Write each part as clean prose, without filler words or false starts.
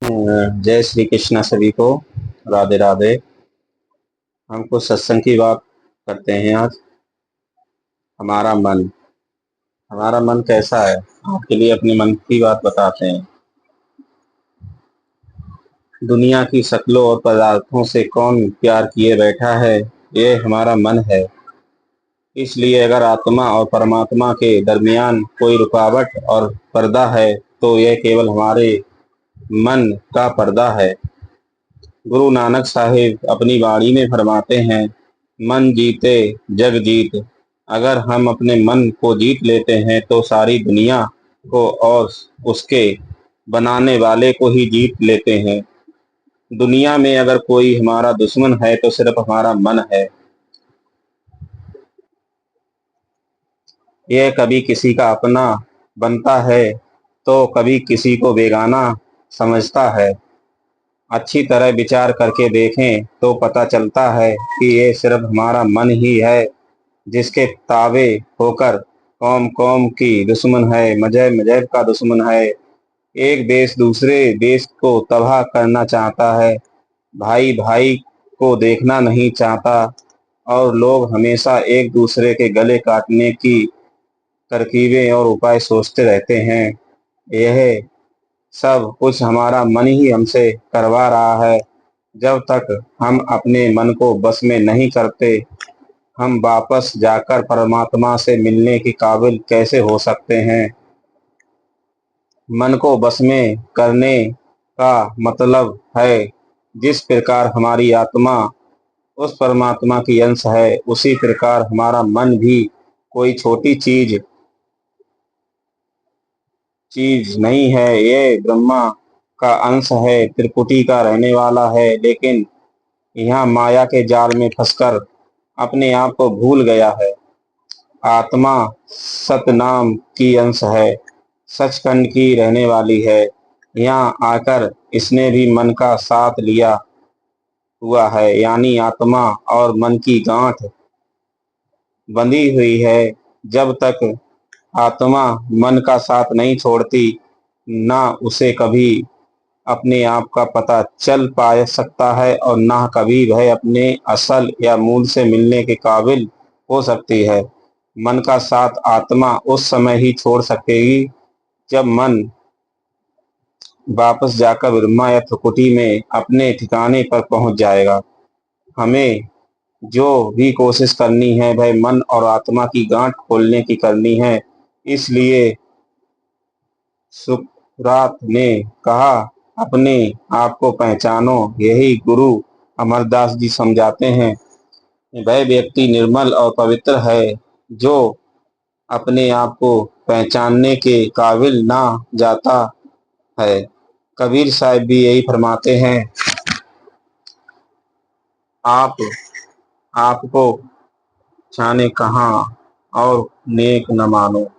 जय श्री कृष्णा सभी को। राधे राधे। हम कुछ सत्संग की बात करते हैं आज। हमारा मन हमारा मन कैसा है, आपके लिए अपने मन की बात बताते हैं। दुनिया की शक्लों और पदार्थों से कौन प्यार किए बैठा है? ये हमारा मन है। इसलिए अगर आत्मा और परमात्मा के दरमियान कोई रुकावट और पर्दा है तो यह केवल हमारे मन का पर्दा है। गुरु नानक साहिब अपनी वाणी में फरमाते हैं, मन जीते जग जीत। अगर हम अपने मन को जीत लेते हैं तो सारी दुनिया को और उसके बनाने वाले को ही जीत लेते हैं। दुनिया में अगर कोई हमारा दुश्मन है तो सिर्फ हमारा मन है। यह कभी किसी का अपना बनता है तो कभी किसी को बेगाना समझता है। अच्छी तरह विचार करके देखें तो पता चलता है कि ये सिर्फ हमारा मन ही है जिसके ताबे होकर कौम कौम की दुश्मन है, मजहब मजहब का दुश्मन है। एक देश दूसरे देश को तबाह करना चाहता है, भाई भाई को देखना नहीं चाहता और लोग हमेशा एक दूसरे के गले काटने की तरकीबें और उपाय सोचते रहते हैं। यह सब कुछ हमारा मन ही हमसे करवा रहा है। जब तक हम अपने मन को बस में नहीं करते, हम वापस जाकर परमात्मा से मिलने के काबिल कैसे हो सकते हैं? मन को बस में करने का मतलब है जिस प्रकार हमारी आत्मा उस परमात्मा की अंश है, उसी प्रकार हमारा मन भी कोई छोटी चीज चीज नहीं है। ये ब्रह्मा का अंश है, त्रिपुटी का रहने वाला है, लेकिन यहाँ माया के जाल में फंसकर अपने आप को भूल गया है। आत्मा सतनाम की अंश है, सचखंड की रहने वाली है। यहाँ आकर इसने भी मन का साथ लिया हुआ है, यानी आत्मा और मन की गांठ बंधी हुई है। जब तक आत्मा मन का साथ नहीं छोड़ती, ना उसे कभी अपने आप का पता चल पा सकता है और ना कभी वह अपने असल या मूल से मिलने के काबिल हो सकती है। मन का साथ आत्मा उस समय ही छोड़ सकेगी जब मन वापस जाकर ब्रह्मा या त्रिकुटी में अपने ठिकाने पर पहुंच जाएगा। हमें जो भी कोशिश करनी है वह मन और आत्मा की गांठ खोलने की करनी है। इसलिए सुकरात ने कहा, अपने आप को पहचानो। यही गुरु अमरदास जी समझाते हैं, वह व्यक्ति निर्मल और पवित्र है जो अपने आप को पहचानने के काबिल ना जाता है। कबीर साहब भी यही फरमाते हैं, आप आपको जाने कहाँ और नेक न मानो।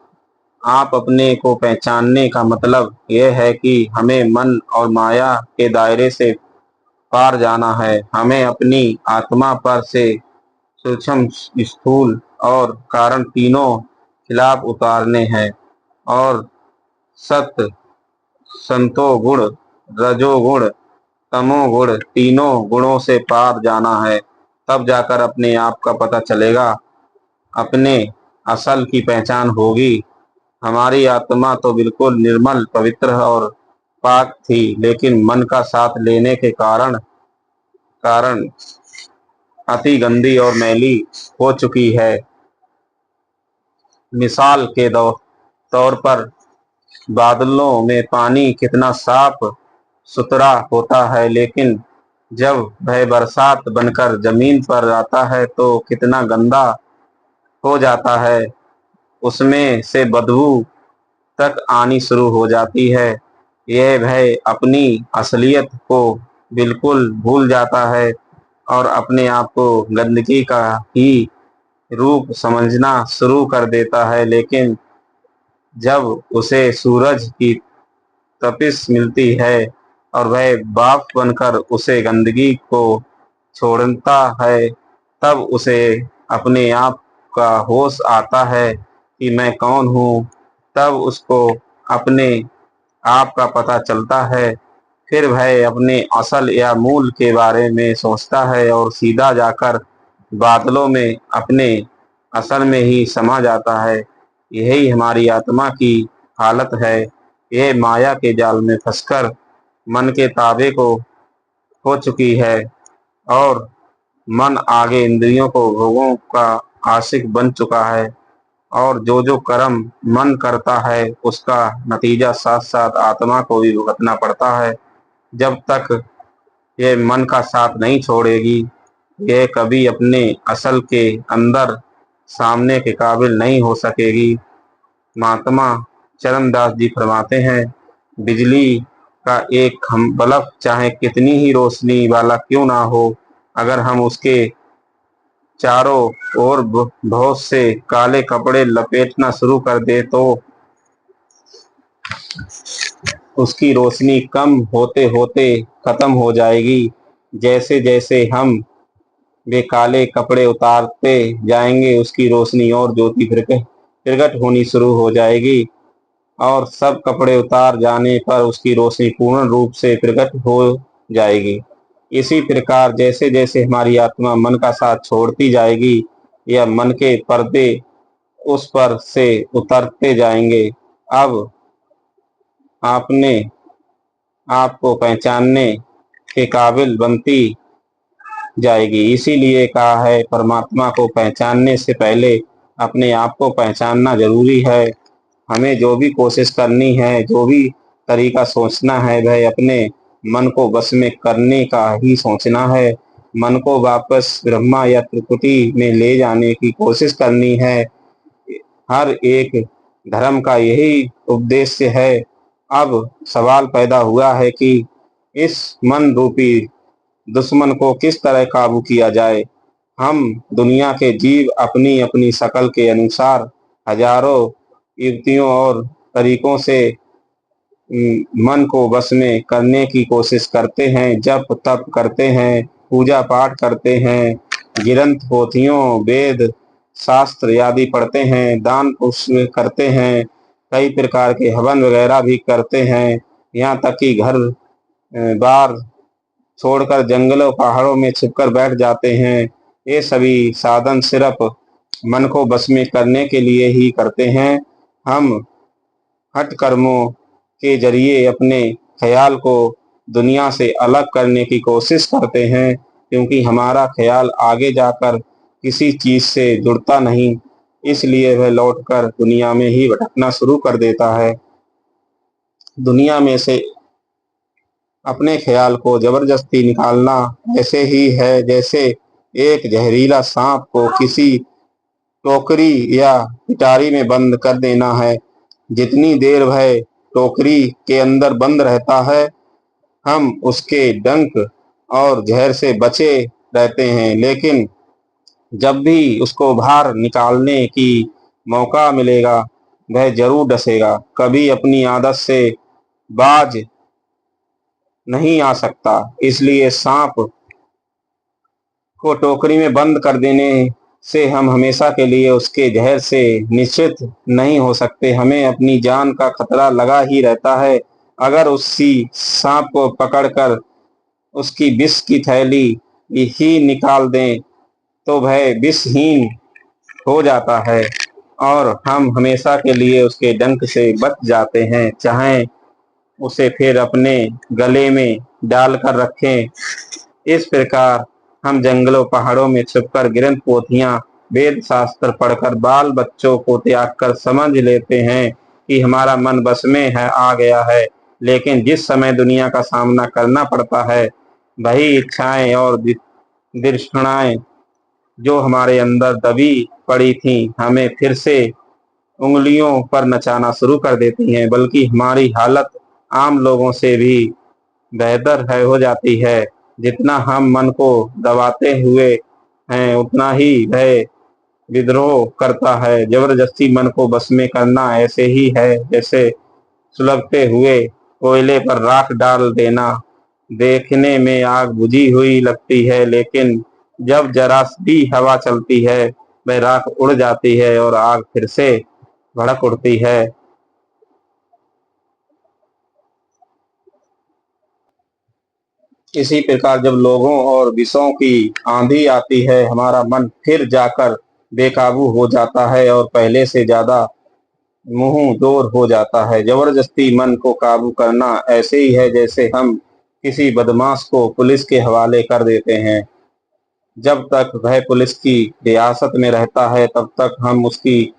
आप अपने को पहचानने का मतलब यह है कि हमें मन और माया के दायरे से पार जाना है। हमें अपनी आत्मा पर से सूक्ष्म, स्थूल और कारण तीनों खिलाफ उतारने हैं और सत्य संतो गुण, रजोगुण, तमोगुण तीनों गुणों से पार जाना है। तब जाकर अपने आप का पता चलेगा, अपने असल की पहचान होगी। हमारी आत्मा तो बिल्कुल निर्मल, पवित्र और पाक थी, लेकिन मन का साथ लेने के कारण कारण अति गंदी और मैली हो चुकी है। मिसाल के तौर पर बादलों में पानी कितना साफ सुथरा होता है, लेकिन जब वह बरसात बनकर जमीन पर आता है तो कितना गंदा हो जाता है। उसमें से बदबू तक आनी शुरू हो जाती है। यह भय अपनी असलियत को बिल्कुल भूल जाता है और अपने आप को गंदगी का ही रूप समझना शुरू कर देता है। लेकिन जब उसे सूरज की तपिश मिलती है और वह भाप बनकर उसे गंदगी को छोड़ता है, तब उसे अपने आप का होश आता है कि मैं कौन हूँ। तब उसको अपने आप का पता चलता है। फिर वह अपने असल या मूल के बारे में सोचता है और सीधा जाकर बादलों में अपने असल में ही समा जाता है। यही हमारी आत्मा की हालत है। यह माया के जाल में फंसकर मन के ताबे को हो चुकी है और मन आगे इंद्रियों को भोगों का आशिक बन चुका है। और जो जो कर्म मन करता है उसका नतीजा साथ साथ आत्मा को भी भुगतना पड़ता है। जब तक ये मन का साथ नहीं छोड़ेगी, ये कभी अपने असल के अंदर सामने के काबिल नहीं हो सकेगी। महात्मा चरणदास जी फरमाते हैं, बिजली का एक बल्ब चाहे कितनी ही रोशनी वाला क्यों ना हो, अगर हम उसके चारों ओर बहुत से काले कपड़े लपेटना शुरू कर दे तो उसकी रोशनी कम होते होते खत्म हो जाएगी। जैसे जैसे हम वे काले कपड़े उतारते जाएंगे, उसकी रोशनी और ज्योति प्रकट होनी शुरू हो जाएगी और सब कपड़े उतार जाने पर उसकी रोशनी पूर्ण रूप से प्रकट हो जाएगी। इसी प्रकार जैसे जैसे हमारी आत्मा मन का साथ छोड़ती जाएगी, या मन के पर्दे उस पर से उतरते जाएंगे, अब आपने आपको पहचानने के काबिल बनती जाएगी। इसीलिए कहा है, परमात्मा को पहचानने से पहले अपने आप को पहचानना जरूरी है। हमें जो भी कोशिश करनी है, जो भी तरीका सोचना है, वह अपने मन को बस में करने का ही सोचना है। मन को वापस ब्रह्मा या त्रिपुटी में ले जाने की कोशिश करनी है। हर एक धर्म का यही उद्देश्य है। अब सवाल पैदा हुआ है कि इस मन रूपी दुश्मन को किस तरह काबू किया जाए। हम दुनिया के जीव अपनी अपनी शकल के अनुसार हजारों युक्तियों और तरीकों से मन को बस में करने की कोशिश करते हैं। जप तप करते हैं, पूजा पाठ करते हैं, गिरंथ पोथियों वेद शास्त्र आदि पढ़ते हैं, दान पुण्य करते हैं, कई प्रकार के हवन वगैरह भी करते हैं। यहाँ तक कि घर बार छोड़कर जंगलों पहाड़ों में छिपकर बैठ जाते हैं। ये सभी साधन सिर्फ मन को बस में करने के लिए ही करते हैं। हम हठ कर्मों के जरिए अपने ख्याल को दुनिया से अलग करने की कोशिश करते हैं, क्योंकि हमारा ख्याल आगे जाकर किसी चीज से जुड़ता नहीं, इसलिए वह लौटकर दुनिया में ही भटकना शुरू कर देता है। दुनिया में से अपने ख्याल को जबरदस्ती निकालना ऐसे ही है जैसे एक जहरीला सांप को किसी टोकरी या पिटारी में बंद कर देना है। जितनी देर वह टोकरी के अंदर बंद रहता है, हम उसके डंक और जहर से बचे रहते हैं, लेकिन जब भी उसको बाहर निकालने की मौका मिलेगा, वह जरूर डसेगा। कभी अपनी आदत से बाज नहीं आ सकता। इसलिए सांप को टोकरी में बंद कर देने से हम हमेशा के लिए उसके जहर से निश्चित नहीं हो सकते। हमें अपनी जान का खतरा लगा ही रहता है। अगर उसी सांप को पकड़कर उसकी विष की थैली ही निकाल दें तो वह विषहीन हो जाता है और हम हमेशा के लिए उसके डंक से बच जाते हैं। चाहे उसे फिर अपने गले में डालकर रखें। इस प्रकार हम जंगलों पहाड़ों में छिपकर ग्रंथ पोथियां वेद शास्त्र पढ़कर बाल बच्चों को त्याग कर समझ लेते हैं कि हमारा मन बस में है, आ गया है। लेकिन जिस समय दुनिया का सामना करना पड़ता है, वही इच्छाएं और तृष्णाएं जो हमारे अंदर दबी पड़ी थी, हमें फिर से उंगलियों पर नचाना शुरू कर देती हैं। बल्कि हमारी हालत आम लोगों से भी बेहतर है हो जाती है। जितना हम मन को दबाते हुए हैं, उतना ही वह विद्रोह करता है। जबरदस्ती मन को बस में करना ऐसे ही है जैसे सुलगते हुए कोयले पर राख डाल देना। देखने में आग बुझी हुई लगती है, लेकिन जब जरा भी हवा चलती है, वह राख उड़ जाती है और आग फिर से भड़क उठती है। इसी प्रकार जब लोगों और विषयों की आंधी आती है, हमारा मन फिर जाकर बेकाबू हो जाता है और पहले से ज्यादा मुंह जोर हो जाता है। जबरदस्ती मन को काबू करना ऐसे ही है जैसे हम किसी बदमाश को पुलिस के हवाले कर देते हैं। जब तक वह पुलिस की रियासत में रहता है तब तक हम उसकी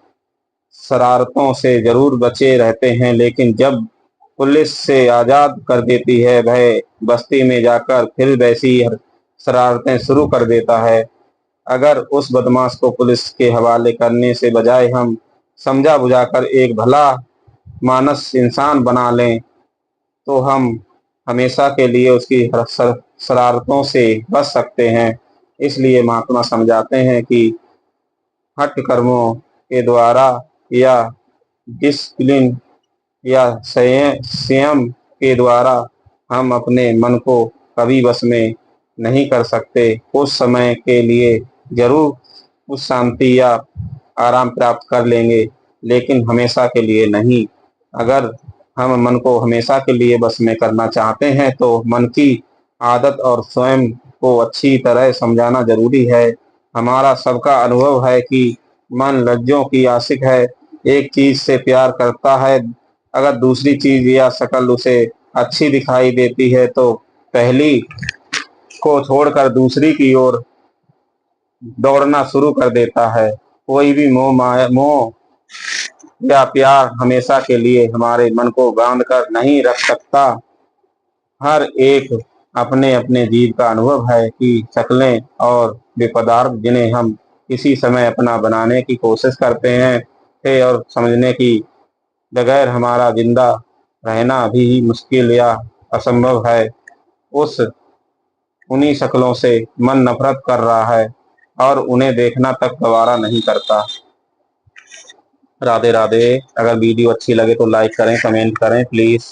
शरारतों से जरूर बचे रहते हैं, लेकिन जब पुलिस से आजाद कर देती है, वह बस्ती में जाकर फिर वैसी शरारतें शुरू कर देता है। अगर उस बदमाश को पुलिस के हवाले करने से बजाय हम समझा बुझाकर एक भला मानस इंसान बना लें, तो हम हमेशा के लिए उसकी शरारतों से बच सकते हैं। इसलिए महात्मा समझाते हैं कि हठ कर्मों के द्वारा या डिसिप्लिन या संयम के द्वारा हम अपने मन को कभी वश में नहीं कर सकते। कुछ समय के लिए जरूर कुछ शांति या आराम प्राप्त कर लेंगे, लेकिन हमेशा के लिए नहीं। अगर हम मन को हमेशा के लिए बस में करना चाहते हैं तो मन की आदत और स्वयं को अच्छी तरह समझाना जरूरी है। हमारा सबका अनुभव है कि मन लज्जों की आशिक है। एक चीज से प्यार करता है, अगर दूसरी चीज या शक्ल उसे अच्छी दिखाई देती है तो पहली को छोड़कर दूसरी की ओर दौड़ना शुरू कर देता है। कोई भी मोह या प्यार हमेशा के लिए हमारे मन को बांध कर नहीं रख सकता। हर एक अपने अपने जीव का अनुभव है कि शक्लें और वे पदार्थ जिन्हें हम किसी समय अपना बनाने की कोशिश करते हैं थे और समझने की बगैर हमारा जिंदा रहना अभी ही मुश्किल या असंभव है, उस उन्हीं शक्लों से मन नफरत कर रहा है और उन्हें देखना तक गवारा नहीं करता। राधे राधे। अगर वीडियो अच्छी लगे तो लाइक करें, कमेंट करें प्लीज।